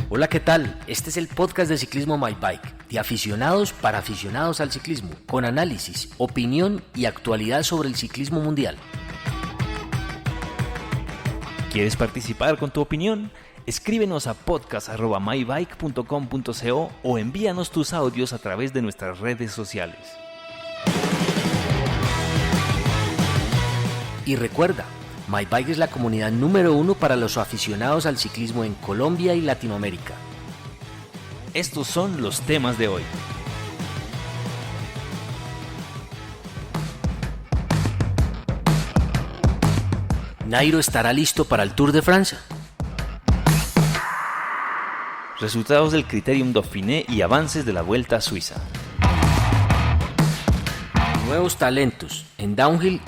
Hola, ¿qué tal? Este es el podcast de Ciclismo My Bike, de aficionados para aficionados al ciclismo, con análisis, opinión y actualidad sobre el ciclismo mundial. ¿Quieres participar con tu opinión? Escríbenos a podcast@mybike.com.co o envíanos tus audios a través de nuestras redes sociales. Y recuerda, My Bike es la comunidad número 1 para los aficionados al ciclismo en Colombia y Latinoamérica. Estos son los temas de hoy. ¿Nairo estará listo para el Tour de Francia? Resultados del Critérium Dauphiné y avances de la Vuelta a Suiza. Nuevos talentos en downhill.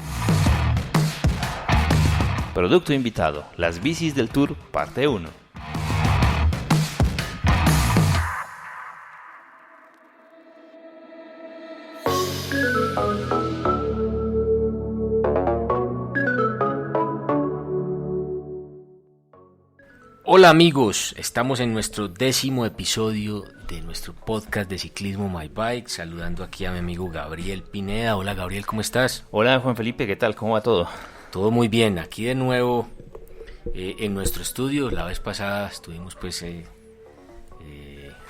Producto invitado, las bicis del Tour, parte 1. Hola amigos, estamos en nuestro 10º episodio de nuestro podcast de Ciclismo My Bike, saludando aquí a mi amigo Gabriel Pineda. Hola Gabriel, ¿cómo estás? Hola Juan Felipe, ¿qué tal? ¿Cómo va todo? Todo muy bien, aquí de nuevo en nuestro estudio. La vez pasada estuvimos pues a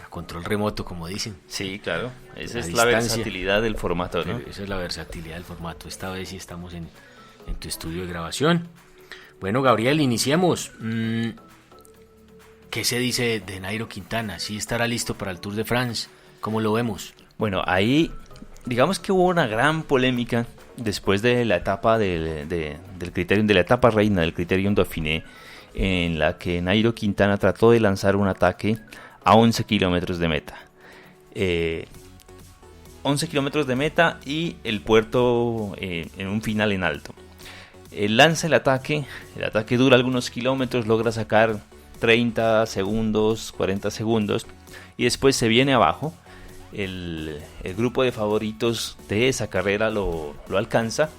control remoto, como dicen. Sí, claro, esa es distancia. La versatilidad del formato, ¿no? Esa es la versatilidad del formato. Esta vez sí estamos en tu estudio de grabación. Bueno Gabriel, iniciemos. ¿Qué se dice de Nairo Quintana? ¿Sí estará listo para el Tour de France? ¿Cómo lo vemos? Bueno, ahí digamos que hubo una gran polémica después de la etapa del Critérium, de la etapa reina del Critérium Dauphiné, en la que Nairo Quintana trató de lanzar un ataque a 11 kilómetros de meta. 11 kilómetros de meta y el puerto en un final en alto. Lanza el ataque dura algunos kilómetros, logra sacar 30 segundos, 40 segundos y después se viene abajo. El grupo de favoritos de esa carrera lo alcanza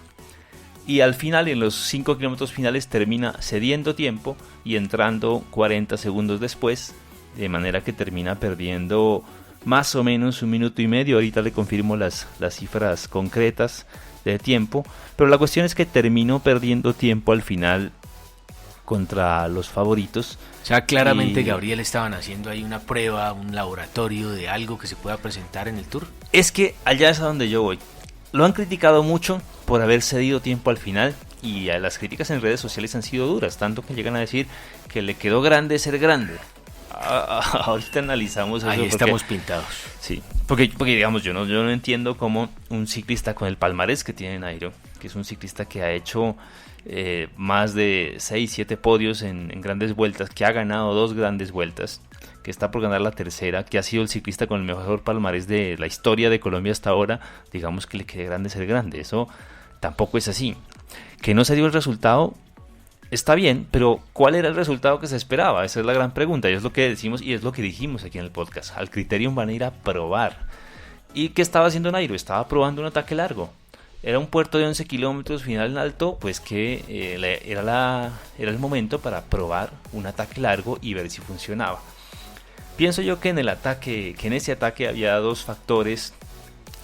y al final, en los 5 kilómetros finales, termina cediendo tiempo y entrando 40 segundos después, de manera que termina perdiendo más o menos 1 minuto y medio. Ahorita le confirmo las cifras concretas de tiempo, pero la cuestión es que terminó perdiendo tiempo al final contra los favoritos. O sea, claramente Gabriel estaban haciendo ahí una prueba, un laboratorio de algo que se pueda presentar en el Tour. Es que allá es a donde yo voy. Lo han criticado mucho por haber cedido tiempo al final y a las críticas en redes sociales han sido duras, tanto que llegan a decir que le quedó grande ser grande. Ahorita analizamos eso. Ahí estamos pintados. Sí, porque digamos, yo no entiendo cómo un ciclista con el palmarés que tiene Nairo, que es un ciclista que ha hecho más de 6-7 podios en grandes vueltas, que ha ganado 2 grandes vueltas, que está por ganar la tercera, que ha sido el ciclista con el mejor palmarés de la historia de Colombia hasta ahora, digamos que le quede grande ser grande. Eso tampoco es así. Que no se dio el resultado, está bien, pero ¿cuál era el resultado que se esperaba? Esa es la gran pregunta, y es lo que decimos y es lo que dijimos aquí en el podcast. Al Critérium van a ir a probar. ¿Y qué estaba haciendo Nairo? Estaba probando un ataque largo. Era un puerto de 11 kilómetros final en alto, pues que era el momento para probar un ataque largo y ver si funcionaba. Pienso yo que en ese ataque había 2 factores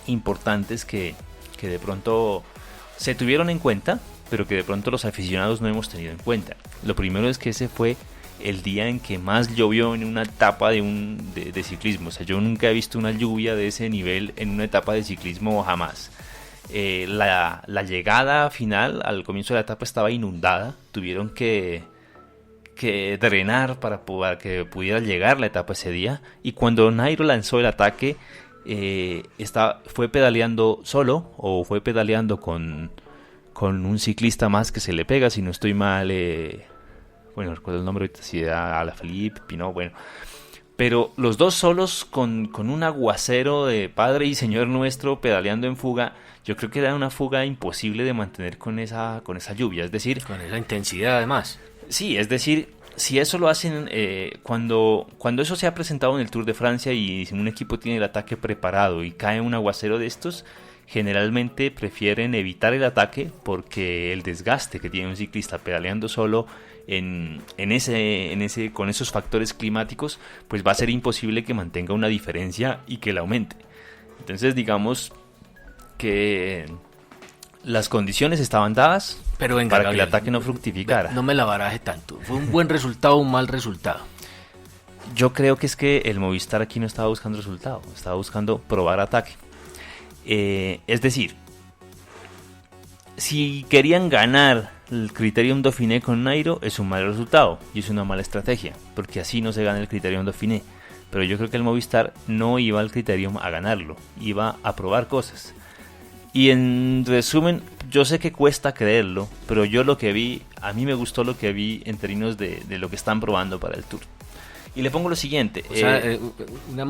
importantes que de pronto se tuvieron en cuenta, pero que de pronto los aficionados no hemos tenido en cuenta. Lo primero es que ese fue el día en que más llovió en una etapa de ciclismo. O sea, yo nunca he visto una lluvia de ese nivel en una etapa de ciclismo, jamás. La llegada final, al comienzo de la etapa, estaba inundada. Tuvieron que drenar para que pudiera llegar la etapa ese día. Y cuando Nairo lanzó el ataque, fue pedaleando solo o fue pedaleando con un ciclista más que se le pega, si no estoy mal. Bueno, recuerdo el nombre ahorita, si era Alaphilippe, Pinot, bueno. Pero los dos solos con un aguacero de Padre y Señor Nuestro pedaleando en fuga, yo creo que era una fuga imposible de mantener con esa lluvia, es decir... Con esa intensidad además. Sí, es decir, si eso lo hacen, cuando eso se ha presentado en el Tour de Francia y si un equipo tiene el ataque preparado y cae un aguacero de estos, generalmente prefieren evitar el ataque porque el desgaste que tiene un ciclista pedaleando solo con esos factores climáticos, pues va a ser imposible que mantenga una diferencia y que la aumente. Entonces digamos que las condiciones estaban dadas, pero venga, para Gabriel, que el ataque no fructificara. No me la baraje tanto. ¿Fue un buen resultado o un mal resultado? Yo creo que es que el Movistar aquí no estaba buscando resultado, estaba buscando probar ataque. Es decir, si querían ganar el Criterium Dauphiné con Nairo, es un mal resultado y es una mala estrategia, porque así no se gana el Criterium Dauphiné. Pero yo creo que el Movistar no iba al Criterium a ganarlo, iba a probar cosas. Y en resumen, yo sé que cuesta creerlo, pero yo lo que vi, a mí me gustó lo que vi en términos de lo que están probando para el Tour. Y le pongo lo siguiente. O sea, una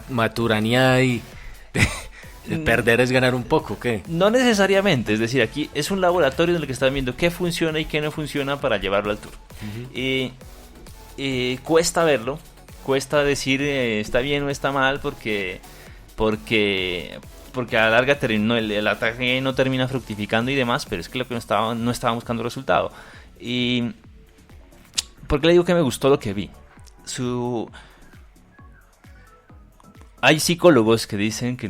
maturanía y de perder es ganar un poco, ¿qué? No necesariamente, es decir, aquí es un laboratorio en el que están viendo qué funciona y qué no funciona para llevarlo al Tour. Cuesta verlo, cuesta decir está bien o está mal porque a la larga el ataque no termina fructificando y demás, pero es que lo que no estaba buscando resultado. Y ¿por qué le digo que me gustó lo que vi? Hay psicólogos que dicen que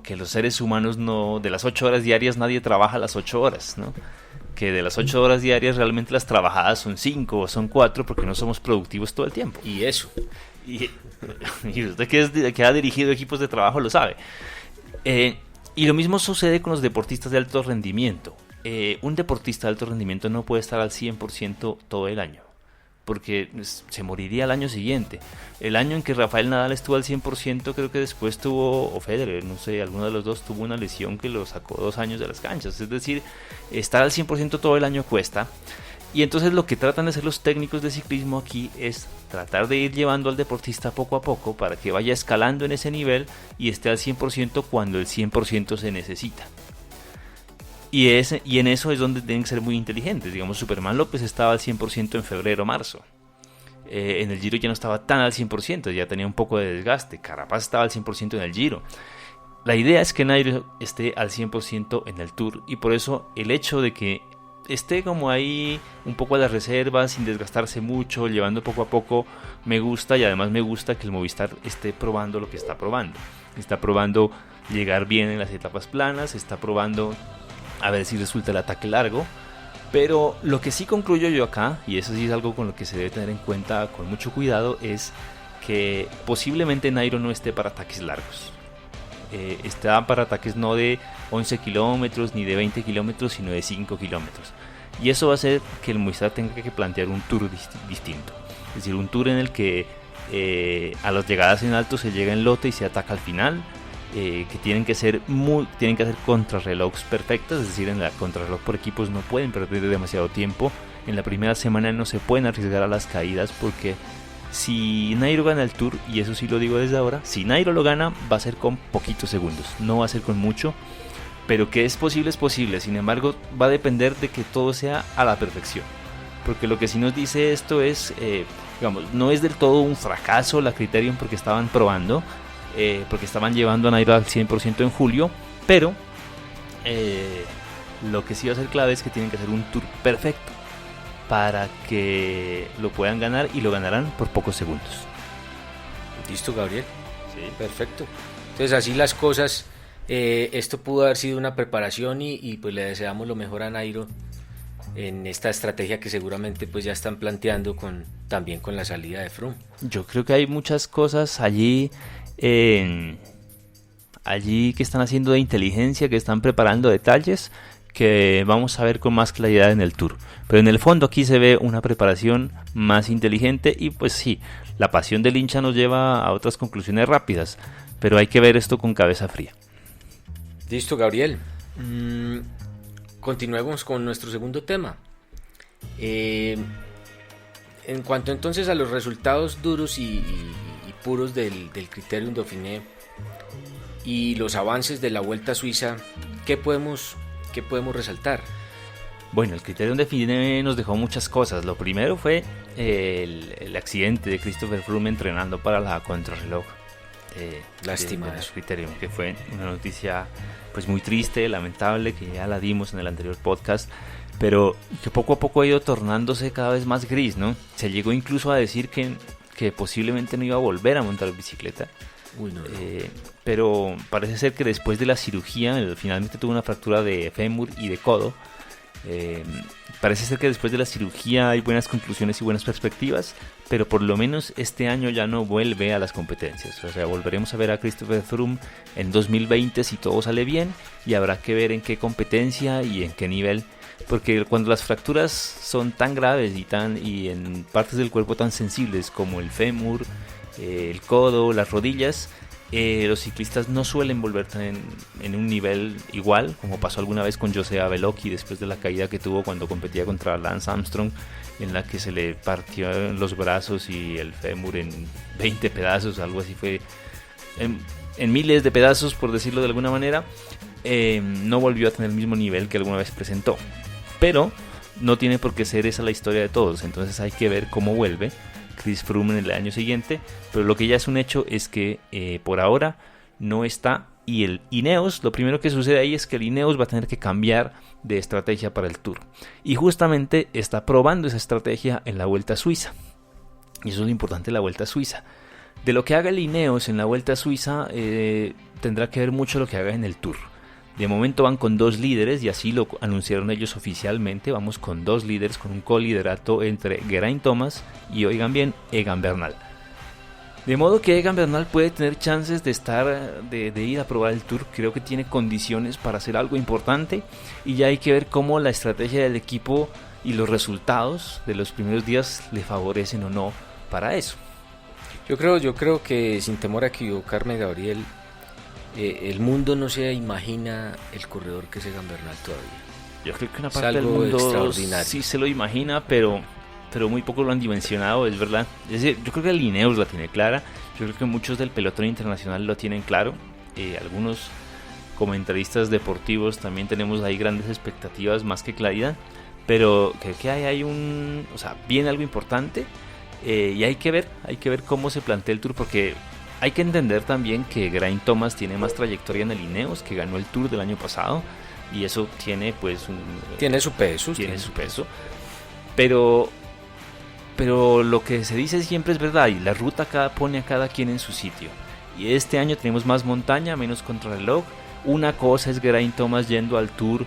que los seres humanos no, de las 8 horas diarias nadie trabaja las 8 horas, ¿no? Que de las 8 horas diarias realmente las trabajadas son 5 o son 4 porque no somos productivos todo el tiempo. Y eso. Y usted que ha dirigido equipos de trabajo lo sabe. Y lo mismo sucede con los deportistas de alto rendimiento. Un deportista de alto rendimiento no puede estar al 100% todo el año, porque se moriría al año siguiente. El año en que Rafael Nadal estuvo al 100%, creo que después o Federer, no sé, alguno de los dos tuvo una lesión que lo sacó 2 años de las canchas. Es decir, estar al 100% todo el año cuesta. Y entonces lo que tratan de hacer los técnicos de ciclismo aquí es tratar de ir llevando al deportista poco a poco para que vaya escalando en ese nivel y esté al 100% cuando el 100% se necesita. Y en eso es donde tienen que ser muy inteligentes. Digamos, Superman López estaba al 100% en febrero, marzo. En el Giro ya no estaba tan al 100%, ya tenía un poco de desgaste. Carapaz estaba al 100% en el Giro. La idea es que Nairo esté al 100% en el Tour, y por eso el hecho de que esté como ahí un poco a las reservas, sin desgastarse mucho, llevando poco a poco, me gusta. Y además me gusta que el Movistar esté probando lo que está probando. Está probando llegar bien en las etapas planas, está probando a ver si resulta el ataque largo. Pero lo que sí concluyo yo acá, y eso sí es algo con lo que se debe tener en cuenta con mucho cuidado, es que posiblemente Nairo no esté para ataques largos. Está para ataques no de 11 kilómetros ni de 20 kilómetros, sino de 5 kilómetros. Y eso va a hacer que el Movistar tenga que plantear un tour distinto. Es decir, un tour en el que a las llegadas en alto se llega en lote y se ataca al final. Que tienen que hacer contrarrelojes perfectas, es decir, en la contrarreloj por equipos no pueden perder demasiado tiempo. En la primera semana no se pueden arriesgar a las caídas, porque si Nairo gana el Tour, y eso sí lo digo desde ahora, si Nairo lo gana va a ser con poquitos segundos, no va a ser con mucho, pero que es posible, es posible. Sin embargo, va a depender de que todo sea a la perfección, porque lo que sí nos dice esto es, digamos, no es del todo un fracaso la Criterium, porque estaban probando, porque estaban llevando a Nairo al 100% en julio, pero lo que sí va a ser clave es que tienen que hacer un tour perfecto para que lo puedan ganar, y lo ganarán por pocos segundos. ¿Listo, Gabriel? Sí. Perfecto. Entonces, así las cosas. Esto pudo haber sido una preparación y pues le deseamos lo mejor a Nairo en esta estrategia que seguramente pues ya están planteando también con la salida de Froome. Yo creo que hay muchas cosas allí que están haciendo de inteligencia, que están preparando detalles que vamos a ver con más claridad en el Tour. Pero en el fondo aquí se ve una preparación más inteligente, y pues sí, la pasión del hincha nos lleva a otras conclusiones rápidas, pero hay que ver esto con cabeza fría. Listo, Gabriel. Continuemos con nuestro segundo tema. En cuanto entonces a los resultados duros y puros del Criterium Dauphiné y los avances de la Vuelta a Suiza, ¿qué podemos resaltar? Bueno, el Criterium Dauphiné nos dejó muchas cosas. Lo primero fue el accidente de Christopher Froome entrenando para la contrarreloj. Lástima de eso. Criterium, que fue una noticia pues muy triste, lamentable, que ya la dimos en el anterior podcast, pero que poco a poco ha ido tornándose cada vez más gris, ¿no? Se llegó incluso a decir que posiblemente no iba a volver a montar bicicleta. Uy, no. Pero parece ser que después de la cirugía, finalmente tuvo una fractura de fémur y de codo. Parece ser que después de la cirugía hay buenas conclusiones y buenas perspectivas, pero por lo menos este año ya no vuelve a las competencias. O sea, volveremos a ver a Christopher Froome en 2020 si todo sale bien, y habrá que ver en qué competencia y en qué nivel, porque cuando las fracturas son tan graves y en partes del cuerpo tan sensibles como el fémur, el codo, las rodillas, los ciclistas no suelen volver en un nivel igual, como pasó alguna vez con José Bellocchi después de la caída que tuvo cuando competía contra Lance Armstrong, en la que se le partió los brazos y el fémur en 20 pedazos, algo así fue, en miles de pedazos, por decirlo de alguna manera. No volvió a tener el mismo nivel que alguna vez presentó, pero no tiene por qué ser esa la historia de todos, entonces hay que ver cómo vuelve Chris Froome en el año siguiente, pero lo que ya es un hecho es que por ahora no está, y el Ineos, lo primero que sucede ahí es que el Ineos va a tener que cambiar de estrategia para el Tour, y justamente está probando esa estrategia en la Vuelta a Suiza, y eso es lo importante de la Vuelta a Suiza. De lo que haga el Ineos en la Vuelta a Suiza tendrá que ver mucho lo que haga en el Tour. De momento van con 2 líderes, y así lo anunciaron ellos oficialmente. Vamos con 2 líderes, con un coliderato entre Geraint Thomas y, oigan bien, Egan Bernal. De modo que Egan Bernal puede tener chances de ir a probar el Tour. Creo que tiene condiciones para hacer algo importante, y ya hay que ver cómo la estrategia del equipo y los resultados de los primeros días le favorecen o no para eso. Yo creo que, sin temor a equivocarme, Gabriel, el mundo no se imagina el corredor que es Egan Bernal todavía. Yo creo que una parte del mundo sí se lo imagina, pero muy pocos lo han dimensionado, es verdad. Es decir, yo creo que el Ineos la tiene clara, yo creo que muchos del pelotón internacional lo tienen claro, algunos comentaristas deportivos también tenemos ahí grandes expectativas más que claridad, pero creo que viene algo importante, y hay que ver cómo se plantea el Tour, porque hay que entender también que Geraint Thomas tiene más trayectoria en el Ineos, que ganó el Tour del año pasado, y eso tiene pues tiene su peso. Pero lo que se dice siempre es verdad, y la ruta pone a cada quien en su sitio. Y este año tenemos más montaña, menos contrarreloj. Una cosa es Geraint Thomas yendo al Tour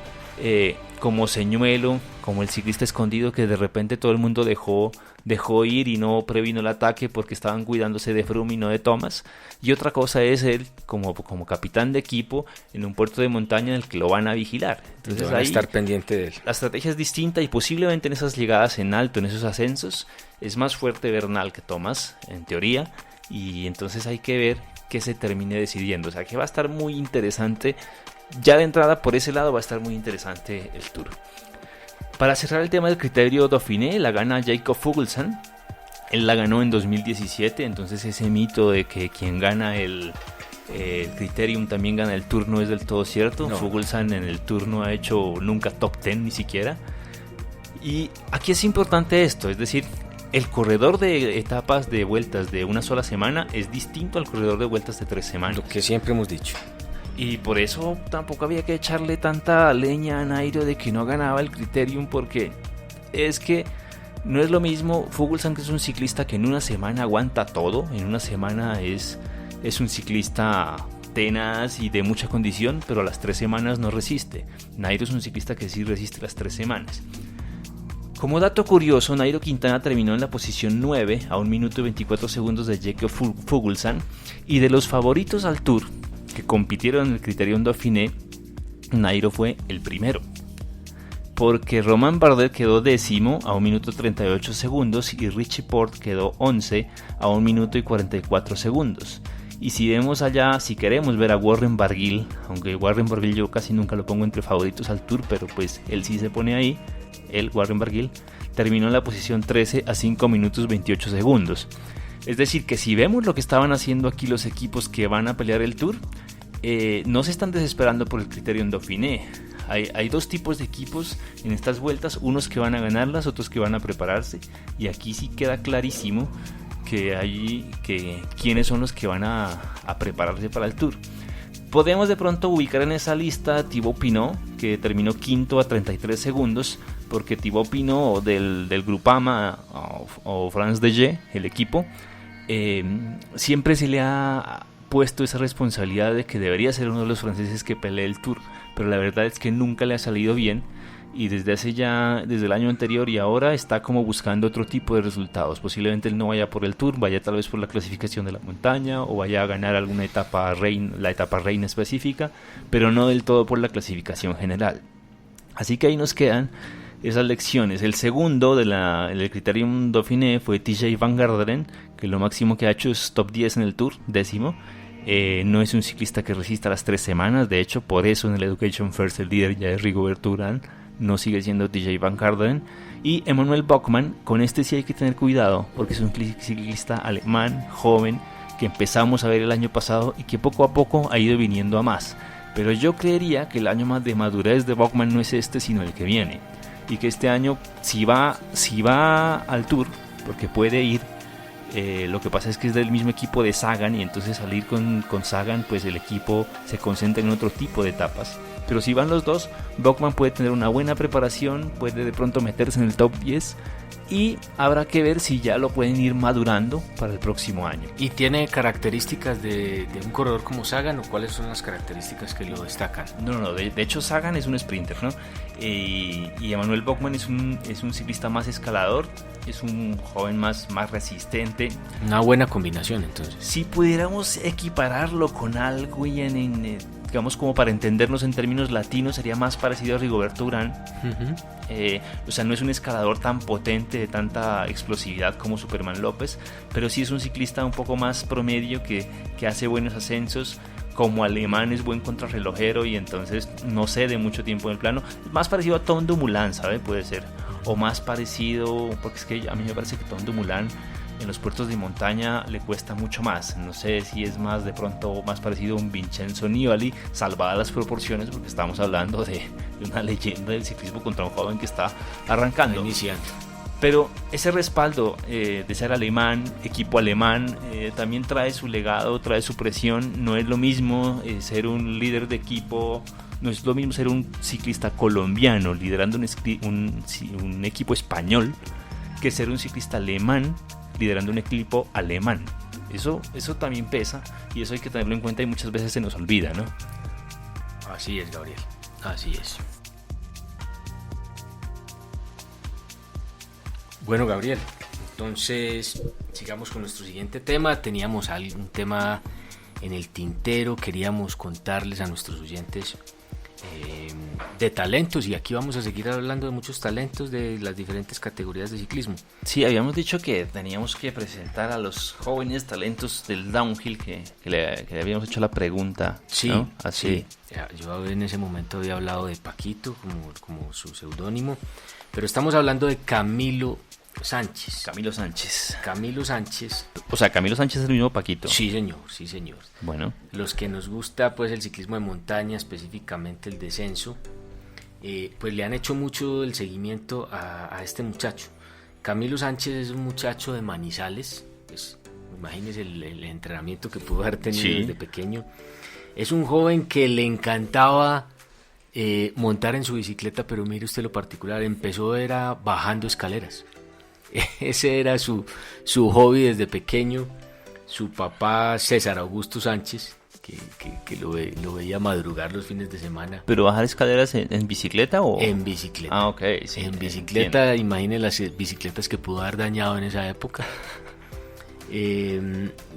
como señuelo, como el ciclista escondido que de repente todo el mundo dejó ir y no previno el ataque porque estaban cuidándose de Froome y no de Thomas. Y otra cosa es él como capitán de equipo en un puerto de montaña en el que lo van a vigilar. Entonces van a estar pendiente de él. La estrategia es distinta, y posiblemente en esas llegadas en alto, en esos ascensos, es más fuerte Bernal que Thomas, en teoría, y entonces hay que ver qué se termine decidiendo. O sea que va a estar muy interesante. Ya de entrada por ese lado va a estar muy interesante el Tour. Para cerrar el tema del criterio Dauphiné, la gana Jakob Fuglsang. Él la ganó en 2017, entonces ese mito de que quien gana el Criterium también gana el Tour no es del todo cierto. No. Fuglsang en el Tour no ha hecho nunca top 10 ni siquiera. Y aquí es importante esto, es decir, el corredor de etapas de vueltas de una sola semana es distinto al corredor de vueltas de 3 semanas. Lo que siempre hemos dicho. Y por eso tampoco había que echarle tanta leña a Nairo de que no ganaba el Criterium, porque es que no es lo mismo. Fuglsang es un ciclista que en una semana aguanta todo, en una semana es un ciclista tenaz y de mucha condición, pero a las 3 semanas no resiste. Nairo es un ciclista que sí resiste las 3 semanas. Como dato curioso, Nairo Quintana terminó en la posición 9 a 1 minuto y 24 segundos de Jakob Fuglsang, y de los favoritos al Tour que compitieron en el Criterium Dauphiné, Nairo fue el primero, porque Romain Bardet quedó 10º a 1 minuto 38 segundos y Richie Porte quedó 11 a 1 minuto y 44 segundos. Y si vemos allá, si queremos ver a Warren Barguil, aunque Warren Barguil yo casi nunca lo pongo entre favoritos al Tour, pero pues él sí se pone ahí, Warren Barguil terminó en la posición 13 a 5 minutos 28 segundos. Es decir, que si vemos lo que estaban haciendo aquí los equipos que van a pelear el Tour, no se están desesperando por el Criterium Dauphiné. Hay 2 tipos de equipos en estas vueltas, unos que van a ganarlas, otros que van a prepararse, y aquí sí queda clarísimo quiénes son los que van a prepararse para el Tour. Podemos de pronto ubicar en esa lista a Thibaut Pinot, que terminó quinto a 33 segundos, porque Thibaut Pinot del Groupama o France DG, el equipo, siempre se le ha puesto esa responsabilidad de que debería ser uno de los franceses que pelee el Tour, pero la verdad es que nunca le ha salido bien, y desde el año anterior y ahora está como buscando otro tipo de resultados. Posiblemente él no vaya por el Tour, vaya tal vez por la clasificación de la montaña, o vaya a ganar alguna etapa la etapa reina específica, pero no del todo por la clasificación general. Así que ahí nos quedan esas lecciones. El segundo del Criterium Dauphiné fue TJ Van Garderen, que lo máximo que ha hecho es top 10 en el Tour, 10º. No es un ciclista que resista las 3 semanas, de hecho por eso en el Education First el líder ya es Rigoberto Urán, no sigue siendo TJ Van Garderen. Y Emmanuel Buchmann, con este sí hay que tener cuidado, porque es un ciclista alemán, joven, que empezamos a ver el año pasado y que poco a poco ha ido viniendo a más. Pero yo creería que el año más de madurez de Buchmann no es este, sino el que viene. Y que este año, si va al Tour, porque puede ir, lo que pasa es que es del mismo equipo de Sagan, y entonces salir con Sagan, pues el equipo se concentra en otro tipo de etapas. Pero si van los dos, Buchmann puede tener una buena preparación, puede de pronto meterse en el top 10, y habrá que ver si ya lo pueden ir madurando para el próximo año. ¿Y tiene características de un corredor como Sagan, o cuáles son las características que lo destacan? No, de hecho Sagan es un sprinter, ¿no? Y Emmanuel Buchmann es un ciclista más escalador, es un joven más resistente. Una buena combinación, entonces. Si pudiéramos equipararlo con algo digamos, como para entendernos en términos latinos, sería más parecido a Rigoberto Urán. O sea, no es un escalador tan potente, de tanta explosividad como Superman López, pero sí es un ciclista un poco más promedio que hace buenos ascensos. Como alemán es buen contrarrelojero y entonces no cede mucho tiempo en el plano. Más parecido a Tom Dumoulin, ¿sabe? Puede ser. O más parecido, porque es que a mí me parece que Tom Dumoulin en los puertos de montaña le cuesta mucho más. No sé si es de pronto más parecido a un Vincenzo Nibali, salvadas las proporciones, porque estamos hablando de una leyenda del ciclismo contra un joven que está arrancando. Iniciando. Pero ese respaldo de ser alemán, equipo alemán, también trae su legado, trae su presión. No es lo mismo ser un líder de equipo, no es lo mismo ser un ciclista colombiano liderando un equipo español, que ser un ciclista alemán liderando un equipo alemán. Eso también pesa, y eso hay que tenerlo en cuenta, y muchas veces se nos olvida, ¿no? Así es, Gabriel, así es. Bueno, Gabriel, entonces sigamos con nuestro siguiente tema. Teníamos un tema en el tintero, queríamos contarles a nuestros oyentes de talentos, y aquí vamos a seguir hablando de muchos talentos de las diferentes categorías de ciclismo. Sí, habíamos dicho que teníamos que presentar a los jóvenes talentos del downhill que le habíamos hecho la pregunta, sí, ¿no? Así. Sí. Yo en ese momento había hablado de Paquito como su seudónimo, pero estamos hablando de Camilo Sánchez. Camilo Sánchez. O sea, Camilo Sánchez es el mismo Paquito. Sí, señor. Bueno. Los que nos gusta pues el ciclismo de montaña, específicamente el descenso, pues le han hecho mucho el seguimiento a este muchacho. Camilo Sánchez es un muchacho de Manizales, pues imagínese el entrenamiento que pudo haber tenido desde pequeño. Es un joven que le encantaba montar en su bicicleta, pero mire usted lo particular, era bajando escaleras. Ese era su hobby desde pequeño. Su papá, César Augusto Sánchez, que lo veía madrugar los fines de semana. ¿Pero bajar escaleras en bicicleta o...? En bicicleta. Ah, ok. Sí, en bicicleta, imagine las bicicletas que pudo haber dañado en esa época.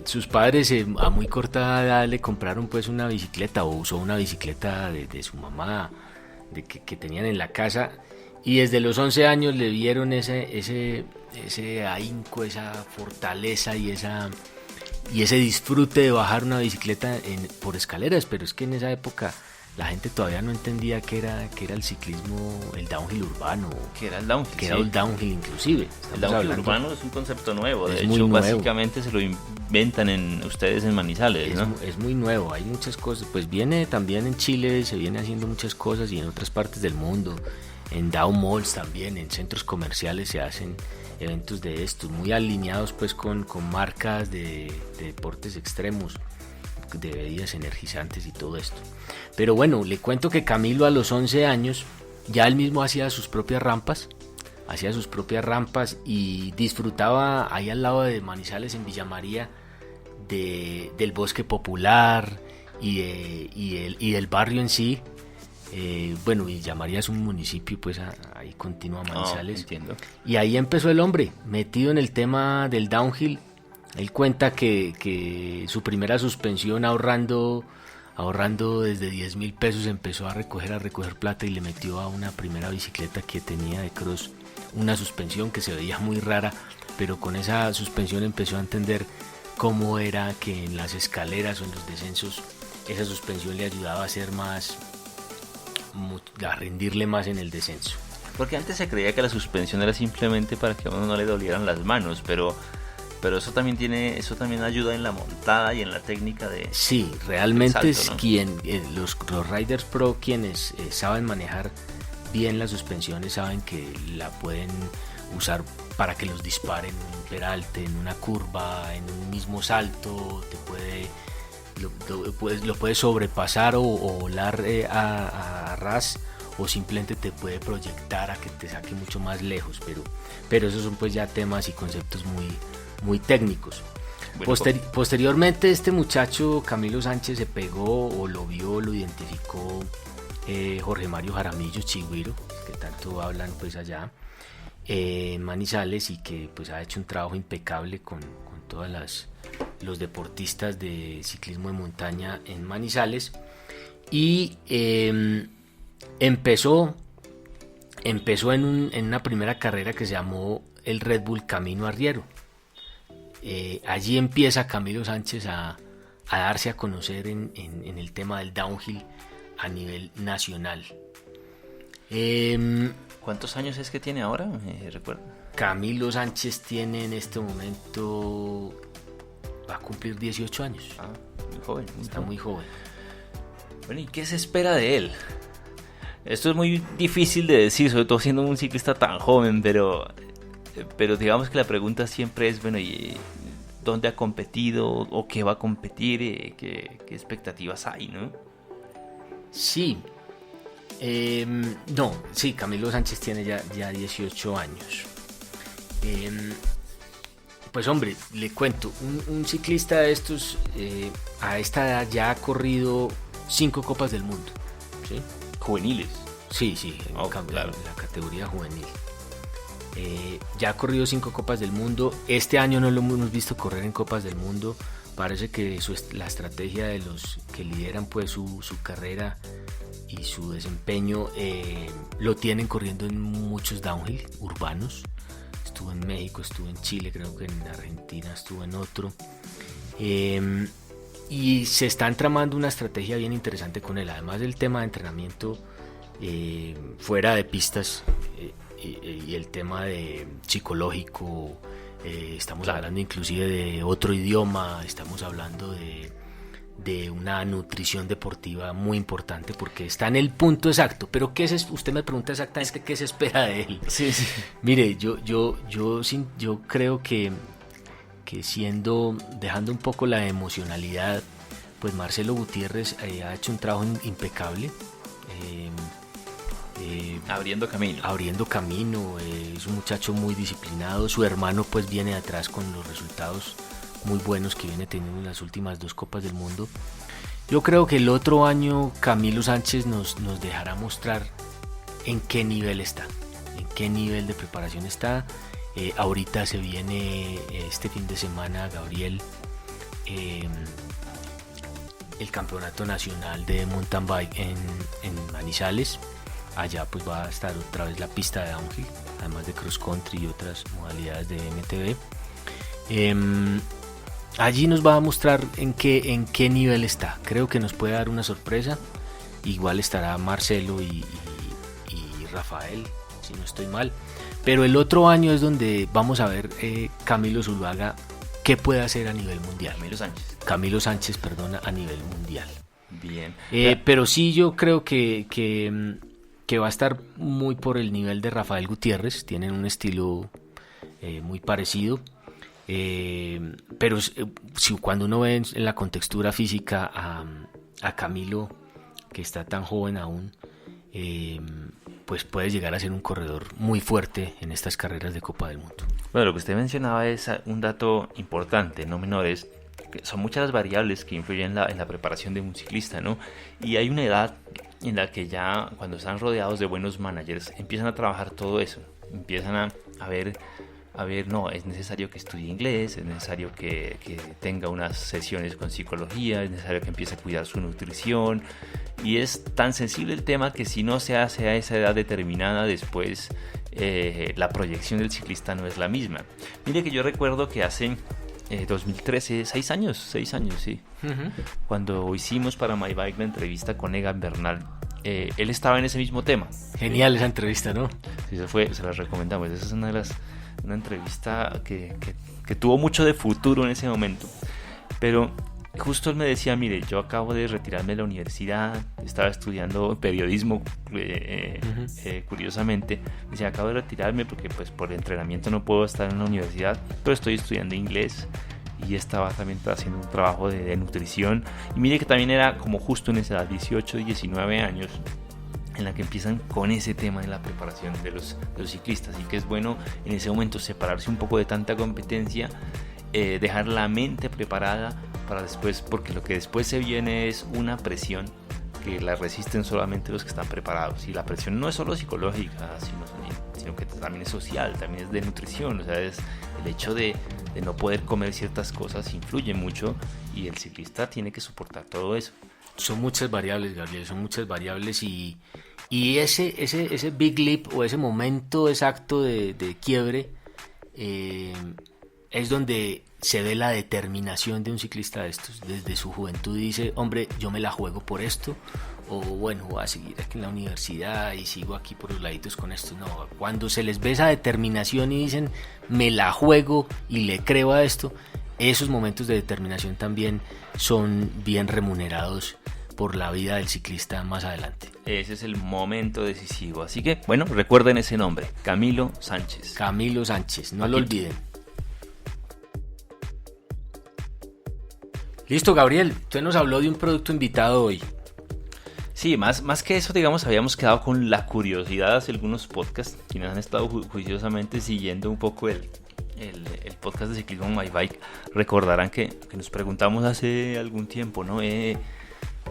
Sus padres a muy corta edad le compraron pues una bicicleta, o usó una bicicleta de su mamá, que tenían en la casa, y desde los 11 años le vieron ese ahínco, esa fortaleza y ese disfrute de bajar una bicicleta por escaleras. Pero es que en esa época la gente todavía no entendía que era el ciclismo, el downhill urbano, que era el downhill, era el downhill inclusive. El downhill urbano es un concepto nuevo, de hecho básicamente se lo inventan ustedes en Manizales, ¿no? Es muy nuevo, hay muchas cosas, pues viene también en Chile, se viene haciendo muchas cosas, y en otras partes del mundo, en down malls también, en centros comerciales se hacen eventos de estos, muy alineados pues con marcas de deportes extremos, de bebidas energizantes y todo esto. Pero bueno, le cuento que Camilo a los 11 años ya él mismo hacía sus propias rampas y disfrutaba ahí al lado de Manizales, en Villa María, del bosque popular y del barrio en sí. Bueno, Villa María es un municipio, pues ahí continúa Manizales. Entiendo. Y ahí empezó el hombre, metido en el tema del downhill. Él cuenta que su primera suspensión ahorrando desde 10,000 pesos empezó a recoger plata y le metió a una primera bicicleta que tenía de cross una suspensión que se veía muy rara, pero con esa suspensión empezó a entender cómo era que en las escaleras o en los descensos esa suspensión le ayudaba a hacer a rendirle más en el descenso. Porque antes se creía que la suspensión era simplemente para que a uno no le dolieran las manos, pero eso también ayuda en la montada y en la técnica de... Sí, realmente salto, ¿no? Los Riders Pro, quienes saben manejar bien las suspensiones, saben que la pueden usar para que los disparen en un peralte, en una curva, en un mismo salto, lo puede sobrepasar o volar a ras, o simplemente te puede proyectar a que te saque mucho más lejos, pero esos son pues ya temas y conceptos muy técnicos. Bueno, posteriormente este muchacho Camilo Sánchez se pegó, o lo vio, lo identificó Jorge Mario Jaramillo, Chigüiro, que tanto hablan pues allá en Manizales, y que pues ha hecho un trabajo impecable con todas los deportistas de ciclismo de montaña en Manizales, y empezó en una primera carrera que se llamó el Red Bull Camino Arriero. Allí empieza Camilo Sánchez a darse a conocer en el tema del downhill a nivel nacional. ¿Cuántos años es que tiene ahora? ¿Recuerda? Camilo Sánchez tiene en este momento, va a cumplir 18 años. Muy joven. Está muy joven. Bueno, ¿y qué se espera de él? Esto es muy difícil de decir, sobre todo siendo un ciclista tan joven, pero digamos que la pregunta siempre es, bueno, ¿y dónde ha competido o qué va a competir? ¿Qué expectativas hay, no? Sí. Sí, Camilo Sánchez tiene ya 18 años. Pues hombre, le cuento, un ciclista de estos a esta edad ya ha corrido 5 Copas del Mundo, ¿sí? Juveniles. Sí, claro. La categoría juvenil. Ya ha corrido 5 Copas del Mundo. Este año no lo hemos visto correr en Copas del Mundo. Parece que la estrategia de los que lideran pues su carrera y su desempeño lo tienen corriendo en muchos downhill urbanos. Estuvo en México, estuvo en Chile, creo que en Argentina estuvo en otro. Y se está tramando una estrategia bien interesante con él, además del tema de entrenamiento fuera de pistas y el tema de psicológico. Estamos hablando inclusive de otro idioma, estamos hablando de una nutrición deportiva muy importante, porque está en el punto exacto. Pero usted me pregunta exactamente qué se espera de él. Sí. Mire, yo creo que dejando un poco la emocionalidad, pues Marcelo Gutiérrez ha hecho un trabajo impecable. Abriendo camino, es un muchacho muy disciplinado. Su hermano pues viene atrás con los resultados muy buenos que viene teniendo en las últimas 2 Copas del Mundo. Yo creo que el otro año Camilo Sánchez nos dejará mostrar en qué nivel está, en qué nivel de preparación está. Ahorita se viene este fin de semana, Gabriel, el campeonato nacional de mountain bike en Manizales. Allá pues va a estar otra vez la pista de downhill, además de cross country y otras modalidades de MTB. Allí nos va a mostrar en qué nivel está. Creo que nos puede dar una sorpresa. Igual estará Marcelo y Rafael, si no estoy mal. Pero el otro año es donde vamos a ver Camilo Zuluaga qué puede hacer a nivel mundial. Camilo Sánchez, a nivel mundial. Bien. Pero sí, yo creo que va a estar muy por el nivel de Rafael Gutiérrez. Tienen un estilo muy parecido. Pero cuando uno ve en la contextura física a Camilo, que está tan joven aún, pues puede llegar a ser un corredor muy fuerte en estas carreras de Copa del Mundo. Bueno, lo que usted mencionaba es un dato importante, no menores, que son muchas las variables que influyen en la preparación de un ciclista, ¿no? Y hay una edad en la que ya, cuando están rodeados de buenos managers, empiezan a trabajar todo eso, empiezan a ver, no, es necesario que estudie inglés, es necesario que tenga unas sesiones con psicología, es necesario que empiece a cuidar su nutrición, y es tan sensible el tema que si no se hace a esa edad determinada, después la proyección del ciclista no es la misma. Mire que yo recuerdo que hace 2013, 6 años, sí, cuando hicimos para My Bike la entrevista con Egan Bernal, él estaba en ese mismo tema. Genial esa entrevista, ¿no? Sí, se la recomendamos. Esa es una entrevista que tuvo mucho de futuro en ese momento. Pero justo él me decía, mire, yo acabo de retirarme de la universidad, estaba estudiando periodismo, curiosamente. Decía, acabo de retirarme porque pues por entrenamiento no puedo estar en la universidad, pero estoy estudiando inglés. Y estaba también haciendo un trabajo de nutrición. Y mire que también era como justo en esa edad, 18, 19 años, en la que empiezan con ese tema de la preparación de los ciclistas. Así que es bueno en ese momento separarse un poco de tanta competencia, dejar la mente preparada para después, porque lo que después se viene es una presión que la resisten solamente los que están preparados. Y la presión no es solo psicológica, sino que también es social, también es de nutrición. O sea, es el hecho de no poder comer ciertas cosas influye mucho, y el ciclista tiene que soportar todo eso. Son muchas variables, Gabriel, son muchas variables, y ese big leap o ese momento exacto de quiebre es donde se ve la determinación de un ciclista de estos. Desde su juventud dice, hombre, yo me la juego por esto, o bueno, voy a seguir aquí en la universidad y sigo aquí por los laditos con esto. No, cuando se les ve esa determinación y dicen, me la juego y le creo a esto, esos momentos de determinación también son bien remunerados por la vida del ciclista más adelante. Ese es el momento decisivo. Así que, bueno, recuerden ese nombre, Camilo Sánchez. Camilo Sánchez, no lo olviden. Listo, Gabriel, usted nos habló de un producto invitado hoy. Sí, más que eso, digamos, habíamos quedado con la curiosidad hace algunos podcasts. Quienes han estado juiciosamente siguiendo un poco el podcast de ciclismo My Bike recordarán que nos preguntamos hace algún tiempo, ¿no?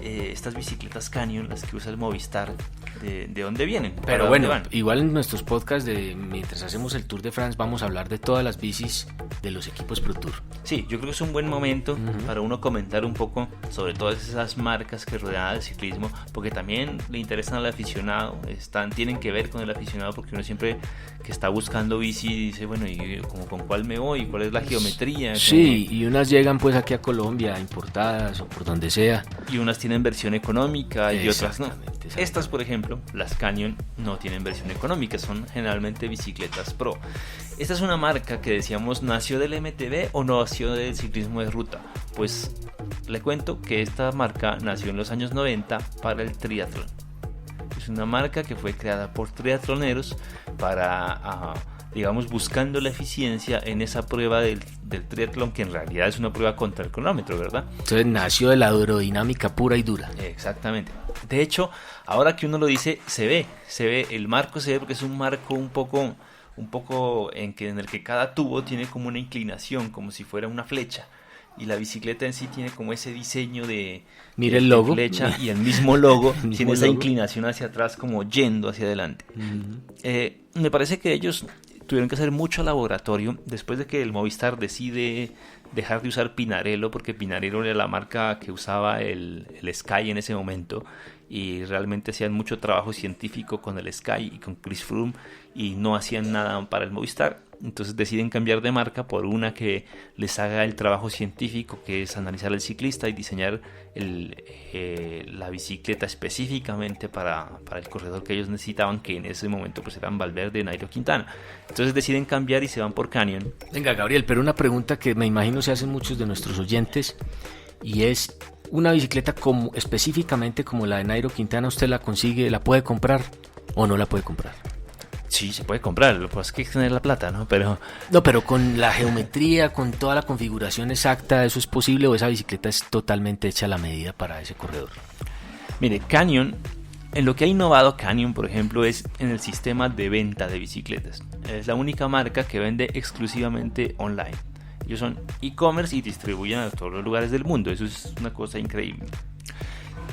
Estas bicicletas Canyon, las que usa el Movistar, ¿de dónde vienen? Pero bueno, igual en nuestros podcasts, mientras hacemos el Tour de France, vamos a hablar de todas las bicis de los equipos Pro Tour. Sí, yo creo que es un buen momento para uno comentar un poco sobre todas esas marcas que rodean al ciclismo, porque también le interesan al aficionado, tienen que ver con el aficionado, porque uno siempre que está buscando bici dice, bueno, ¿y con cuál me voy? ¿Cuál es la geometría? Sí, y unas llegan pues aquí a Colombia importadas o por donde sea. Y unas tienen versión económica y otras no. Estas, por ejemplo, las Canyon, no tienen versión económica, son generalmente bicicletas pro. Esta es una marca que decíamos, ¿nació del MTB o nació del ciclismo de ruta? Pues le cuento que esta marca nació en los años 90 para el triatlón. Es una marca que fue creada por triatloneros para, digamos, buscando la eficiencia en esa prueba del triatlón, que en realidad es una prueba contra el cronómetro, ¿verdad? Entonces nació de la aerodinámica pura y dura. Exactamente. De hecho, ahora que uno lo dice, se ve el marco, se ve porque es un marco un poco en el que cada tubo tiene como una inclinación, como si fuera una flecha. Y la bicicleta en sí tiene como ese diseño de flecha, y el mismo logo tiene esa inclinación hacia atrás, como yendo hacia adelante. Me parece que ellos tuvieron que hacer mucho laboratorio después de que el Movistar decide dejar de usar Pinarello, porque Pinarello era la marca que usaba el Sky en ese momento, y realmente hacían mucho trabajo científico con el Sky y con Chris Froome, y no hacían nada para el Movistar. Entonces deciden cambiar de marca por una que les haga el trabajo científico, que es analizar al ciclista y diseñar la bicicleta específicamente para el corredor que ellos necesitaban, que en ese momento pues eran Valverde y Nairo Quintana. Entonces deciden cambiar y se van por Canyon. Venga, Gabriel, pero una pregunta que me imagino se hacen muchos de nuestros oyentes, y es, ¿una bicicleta específicamente como la de Nairo Quintana usted la consigue, la puede comprar o no la puede comprar? Sí, se puede comprar, lo que pasa es que hay que tener la plata, ¿no? Pero con la geometría, con toda la configuración exacta, ¿eso es posible o esa bicicleta es totalmente hecha a la medida para ese corredor? mire, Canyon, en lo que ha innovado Canyon, por ejemplo, es en el sistema de venta de bicicletas. Es la única marca que vende exclusivamente online. Ellos son e-commerce y distribuyen a todos los lugares del mundo. Eso es una cosa increíble.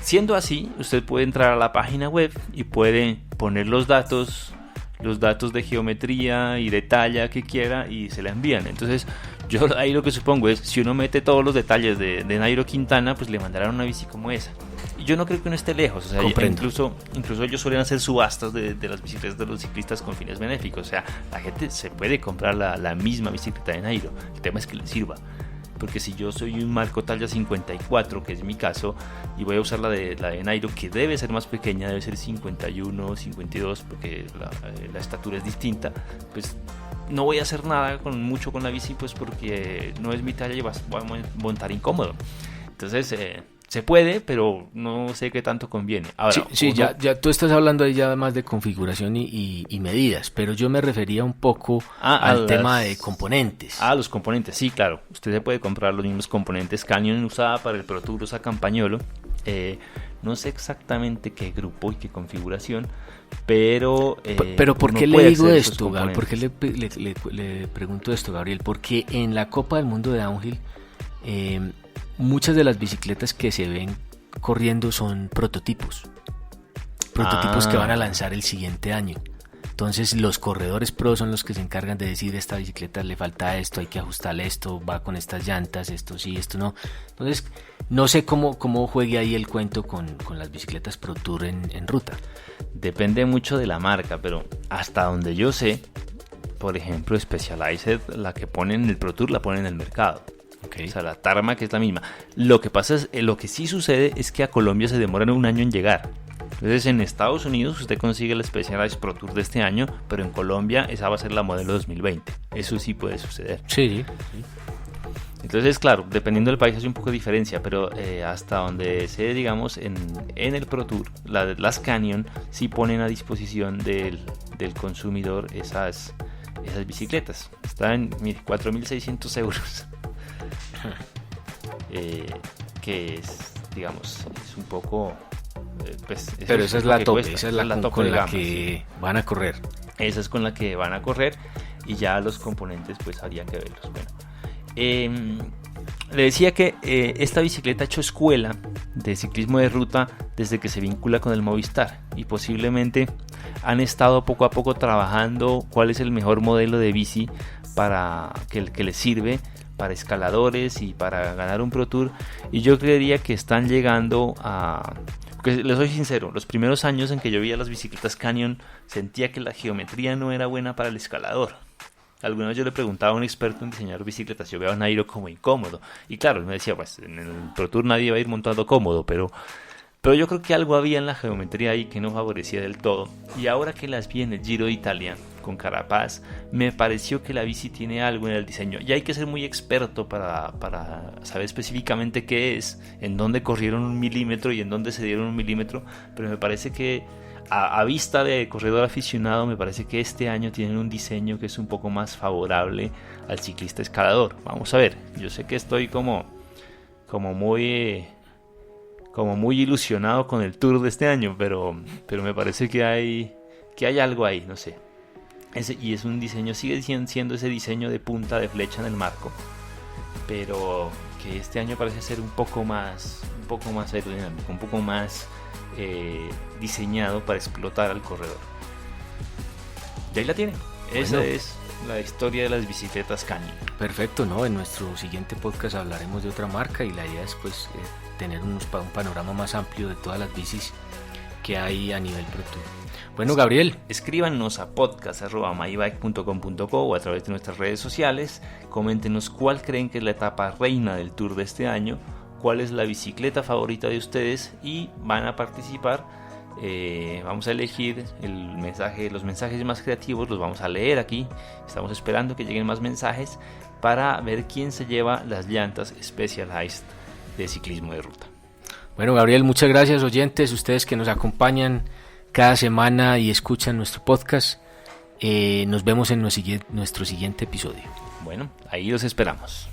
Siendo así, usted puede entrar a la página web y puede poner los datos de geometría y de talla que quiera y se la envían. Entonces, yo ahí lo que supongo es, si uno mete todos los detalles de Nairo Quintana, pues le mandarán una bici como esa. Y yo no creo que uno esté lejos, o sea, incluso ellos suelen hacer subastas de las bicicletas de los ciclistas con fines benéficos. O sea, la gente se puede comprar la misma bicicleta de Nairo. El tema es que le sirva. Porque si yo soy un marco talla 54, que es mi caso, y voy a usar la de Nairo, que debe ser más pequeña, debe ser 51, 52, porque la estatura es distinta, pues no voy a hacer nada mucho con la bici, pues porque no es mi talla y voy a montar incómodo. Entonces, se puede, pero no sé qué tanto conviene. Ahora, sí, ya tú estás hablando ahí ya más de configuración y medidas, pero yo me refería un poco al tema de componentes. Los componentes, sí, claro. Usted se puede comprar los mismos componentes. Canyon usaba para el Pro Tour, usa Campagnolo. No sé exactamente qué grupo y qué configuración, pero ¿por qué le digo esto, Gabriel? ¿Por qué le pregunto esto, Gabriel? Porque en la Copa del Mundo de Downhill, muchas de las bicicletas que se ven corriendo son prototipos que van a lanzar el siguiente año. Entonces los corredores pro son los que se encargan de decir, esta bicicleta le falta esto, hay que ajustarle esto, va con estas llantas, esto sí, esto no. Entonces no sé cómo juegue ahí el cuento con las bicicletas Pro Tour en ruta. Depende mucho de la marca, pero hasta donde yo sé, por ejemplo, Specialized, la que ponen en el Pro Tour la ponen en el mercado. Okay. O sea, la Tarmac es la misma. Lo que pasa es, lo que sí sucede es que a Colombia se demoran un año en llegar. Entonces en Estados Unidos usted consigue la Specialized Pro Tour de este año, pero en Colombia esa va a ser la modelo 2020. Eso sí puede suceder. Sí. Entonces, claro, dependiendo del país hay un poco de diferencia, pero hasta donde sé, digamos, en el Pro Tour, las Canyon sí ponen a disposición del consumidor esas bicicletas. Están en 4.600 euros. Que es, digamos, es un poco... pero esa es la tope, esa es la tope con la que van a correr. Esa es con la que van a correr y ya los componentes pues habría que verlos. Bueno, le decía que esta bicicleta ha hecho escuela de ciclismo de ruta desde que se vincula con el Movistar y posiblemente han estado poco a poco trabajando cuál es el mejor modelo de bici para que les sirve para escaladores y para ganar un Pro Tour, y yo creería que están llegando a... Porque les soy sincero, los primeros años en que yo veía las bicicletas Canyon sentía que la geometría no era buena para el escalador. Alguna vez yo le preguntaba a un experto en diseñar bicicletas, yo veo a Nairo como incómodo, y claro, él me decía, pues en el Pro Tour nadie va a ir montando cómodo, pero yo creo que algo había en la geometría ahí que no favorecía del todo, y ahora que las vi en el Giro de Italia con Carapaz, me pareció que la bici tiene algo en el diseño. Y hay que ser muy experto para saber específicamente qué es, en dónde corrieron 1 milímetro y en dónde se dieron 1 milímetro, pero me parece que a vista de corredor aficionado, me parece que este año tienen un diseño que es un poco más favorable al ciclista escalador. Vamos a ver, yo sé que estoy como muy ilusionado con el Tour de este año, pero me parece que hay algo ahí, no sé. Y es un diseño, sigue siendo ese diseño de punta de flecha en el marco, pero que este año parece ser un poco más aerodinámico, un poco más diseñado para explotar al corredor. Y ahí la tienen. Esa es la historia de las bicicletas Canyon. Perfecto, ¿no? En nuestro siguiente podcast hablaremos de otra marca y la idea es pues tener un panorama más amplio de todas las bicis que hay a nivel Pro Tour. Bueno, Gabriel, escríbanos a podcast@mybike.com.co o a través de nuestras redes sociales. Coméntenos cuál creen que es la etapa reina del Tour de este año, cuál es la bicicleta favorita de ustedes y van a participar. Vamos a elegir los mensajes más creativos, los vamos a leer aquí. Estamos esperando que lleguen más mensajes para ver quién se lleva las llantas Specialized de ciclismo de ruta. Bueno, Gabriel, muchas gracias, oyentes, ustedes que nos acompañan cada semana y escuchan nuestro podcast. Nos vemos en nuestro siguiente episodio. Bueno, ahí los esperamos.